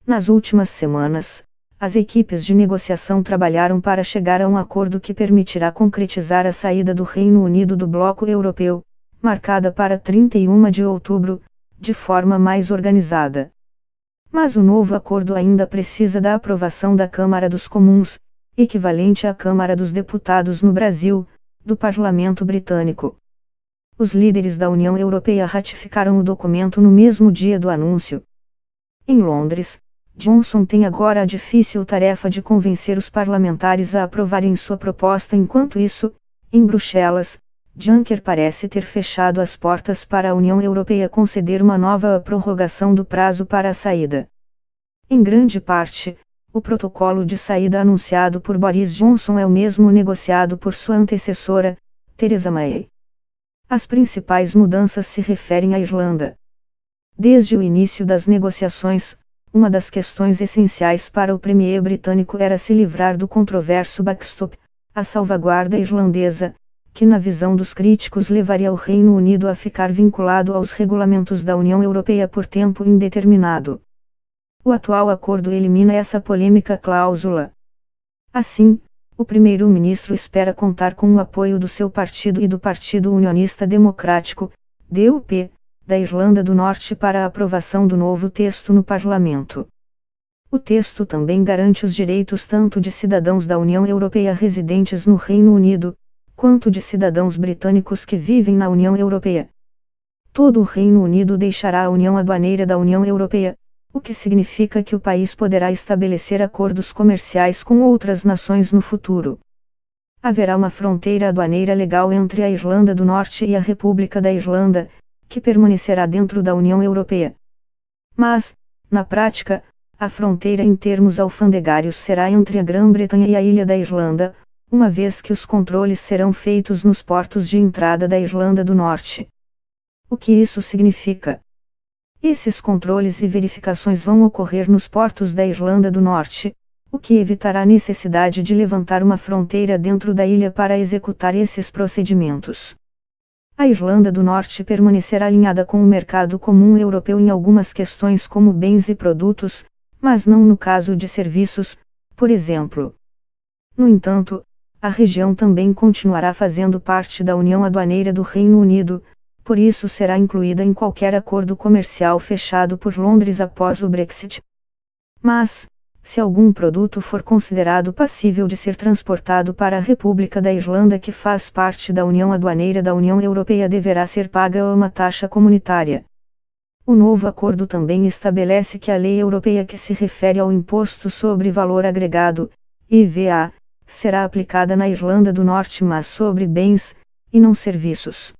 Nas últimas semanas, as equipes de negociação trabalharam para chegar a um acordo que permitirá concretizar a saída do Reino Unido do bloco europeu, marcada para 31 de outubro, de forma mais organizada. Mas o novo acordo ainda precisa da aprovação da Câmara dos Comuns, equivalente à Câmara dos Deputados no Brasil, do Parlamento Britânico. Os líderes da União Europeia ratificaram o documento no mesmo dia do anúncio. Em Londres, Johnson tem agora a difícil tarefa de convencer os parlamentares a aprovarem sua proposta. Enquanto isso, em Bruxelas, Juncker parece ter fechado as portas para a União Europeia conceder uma nova prorrogação do prazo para a saída. Em grande parte, o protocolo de saída anunciado por Boris Johnson é o mesmo negociado por sua antecessora, Theresa May. As principais mudanças se referem à Irlanda. Desde o início das negociações, uma das questões essenciais para o premier britânico era se livrar do controverso backstop, a salvaguarda irlandesa, que na visão dos críticos levaria o Reino Unido a ficar vinculado aos regulamentos da União Europeia por tempo indeterminado. O atual acordo elimina essa polêmica cláusula. Assim, o primeiro-ministro espera contar com o apoio do seu partido e do Partido Unionista Democrático, DUP, da Irlanda do Norte para a aprovação do novo texto no parlamento. O texto também garante os direitos tanto de cidadãos da União Europeia residentes no Reino Unido, quanto de cidadãos britânicos que vivem na União Europeia. Todo o Reino Unido deixará a União Aduaneira da União Europeia, o que significa que o país poderá estabelecer acordos comerciais com outras nações no futuro. Haverá uma fronteira aduaneira legal entre a Irlanda do Norte e a República da Irlanda, que permanecerá dentro da União Europeia. Mas, na prática, a fronteira em termos alfandegários será entre a Grã-Bretanha e a Ilha da Irlanda, uma vez que os controles serão feitos nos portos de entrada da Irlanda do Norte. O que isso significa? Esses controles e verificações vão ocorrer nos portos da Irlanda do Norte, o que evitará a necessidade de levantar uma fronteira dentro da ilha para executar esses procedimentos. A Irlanda do Norte permanecerá alinhada com o mercado comum europeu em algumas questões como bens e produtos, mas não no caso de serviços, por exemplo. No entanto, a região também continuará fazendo parte da União Aduaneira do Reino Unido, por isso será incluída em qualquer acordo comercial fechado por Londres após o Brexit. Mas, se algum produto for considerado passível de ser transportado para a República da Irlanda que faz parte da União Aduaneira da União Europeia deverá ser paga uma taxa comunitária. O novo acordo também estabelece que a lei europeia que se refere ao Imposto sobre Valor Agregado, IVA, será aplicada na Irlanda do Norte mas sobre bens, e não serviços.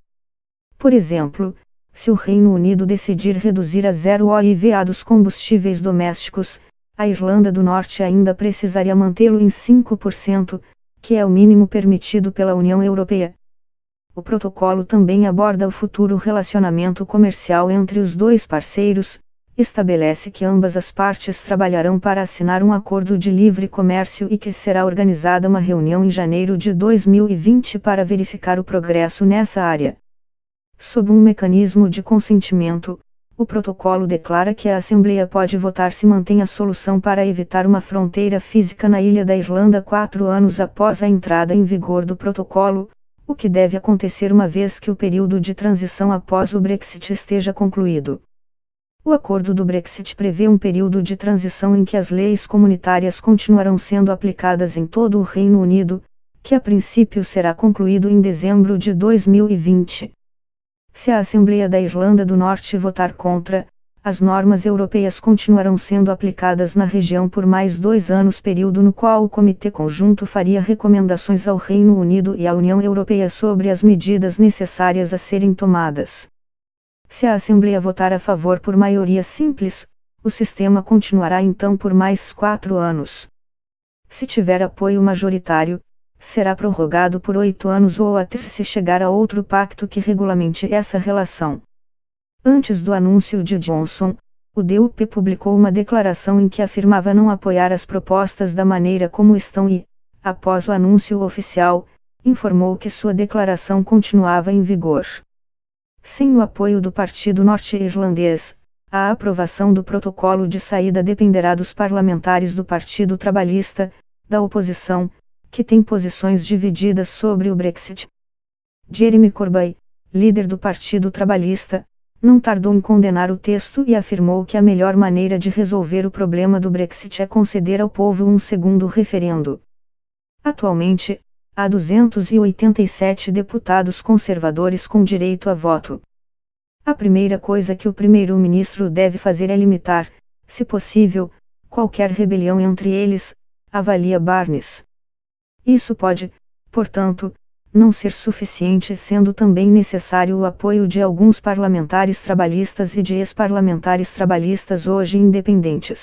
Por exemplo, se o Reino Unido decidir reduzir a zero o IVA dos combustíveis domésticos, a Irlanda do Norte ainda precisaria mantê-lo em 5%, que é o mínimo permitido pela União Europeia. O protocolo também aborda o futuro relacionamento comercial entre os dois parceiros, estabelece que ambas as partes trabalharão para assinar um acordo de livre comércio e que será organizada uma reunião em janeiro de 2020 para verificar o progresso nessa área. Sob um mecanismo de consentimento, o protocolo declara que a Assembleia pode votar se mantém a solução para evitar uma fronteira física na ilha da Irlanda 4 anos após a entrada em vigor do protocolo, o que deve acontecer uma vez que o período de transição após o Brexit esteja concluído. O acordo do Brexit prevê um período de transição em que as leis comunitárias continuarão sendo aplicadas em todo o Reino Unido, que a princípio será concluído em dezembro de 2020. Se a Assembleia da Irlanda do Norte votar contra, as normas europeias continuarão sendo aplicadas na região por mais 2 anos, período no qual o Comitê Conjunto faria recomendações ao Reino Unido e à União Europeia sobre as medidas necessárias a serem tomadas. Se a Assembleia votar a favor por maioria simples, o sistema continuará então por mais 4 anos. Se tiver apoio majoritário, será prorrogado por 8 anos ou até se chegar a outro pacto que regulamente essa relação. Antes do anúncio de Johnson, o DUP publicou uma declaração em que afirmava não apoiar as propostas da maneira como estão e, após o anúncio oficial, informou que sua declaração continuava em vigor. Sem o apoio do Partido Norte-Irlandês, A aprovação do protocolo de saída dependerá dos parlamentares do Partido Trabalhista, da oposição, que tem posições divididas sobre o Brexit. Jeremy Corbyn, líder do Partido Trabalhista, não tardou em condenar o texto e afirmou que a melhor maneira de resolver o problema do Brexit é conceder ao povo um segundo referendo. Atualmente, há 287 deputados conservadores com direito a voto. A primeira coisa que o primeiro-ministro deve fazer é limitar, se possível, qualquer rebelião entre eles, avalia Barnes. Isso pode, portanto, não ser suficiente, sendo também necessário o apoio de alguns parlamentares trabalhistas e de ex-parlamentares trabalhistas hoje independentes.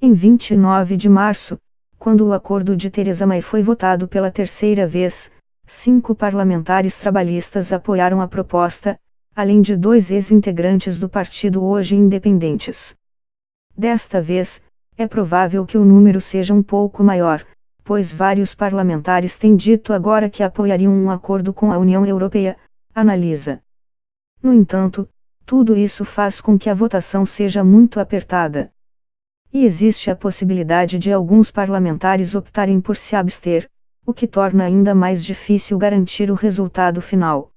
Em 29 de março, quando o acordo de Theresa May foi votado pela terceira vez, 5 parlamentares trabalhistas apoiaram a proposta, além de 2 ex-integrantes do partido hoje independentes. Desta vez, é provável que o número seja um pouco maior, pois vários parlamentares têm dito agora que apoiariam um acordo com a União Europeia, analisa. No entanto, tudo isso faz com que a votação seja muito apertada. E existe a possibilidade de alguns parlamentares optarem por se abster, o que torna ainda mais difícil garantir o resultado final.